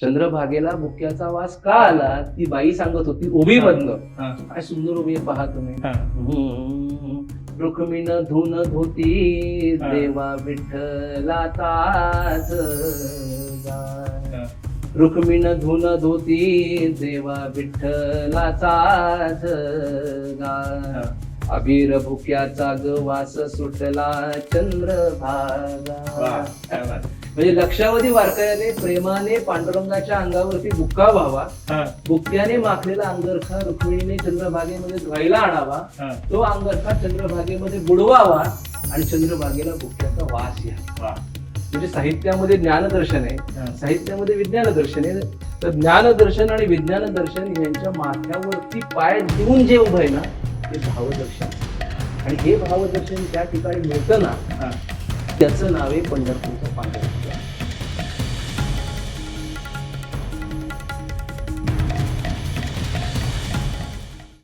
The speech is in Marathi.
चंद्रभागेला बुक्याचा वास का आला, ती बाई सांगत होती उभी मधनं. हा. काय सुंदर उभी आहे पहा तुम्ही. हा. रुक्मिण धुन धोती हा. देवा विठ्ठलाचाच गाय. हा. रुक्मिण धुन धोती देवा विठ्ठलाचाच गाय. हा. अबीर भुक्याचा गवास सुटला वा, चंद्रभागा. काय बात. म्हणजे लक्षावधी वारकऱ्याने प्रेमाने पांडुरंगाच्या अंगावरती बुक्का व्हावा, हा. बुक्क्याने माखलेला अंगरखा रुक्मिणीने चंद्रभागेमध्ये धुवायला आणावा, हा. तो अंगरखा चंद्रभागेमध्ये बुडवावा आणि चंद्रभागेला बुक्क्याचा वास यावा. वा. म्हणजे साहित्यामध्ये ज्ञानदर्शन हा. आहे, साहित्यामध्ये विज्ञान दर्शन आहे. तर ज्ञानदर्शन आणि विज्ञान दर्शन यांच्या माथ्यावरती पाय देऊन जे उभं आहे ना, ते भावदर्शन. आणि हे भावदर्शन ज्या ठिकाणी मिळतं ना, हा. त्याचं नाव आहे पंढरपूरचं पांडुरंग.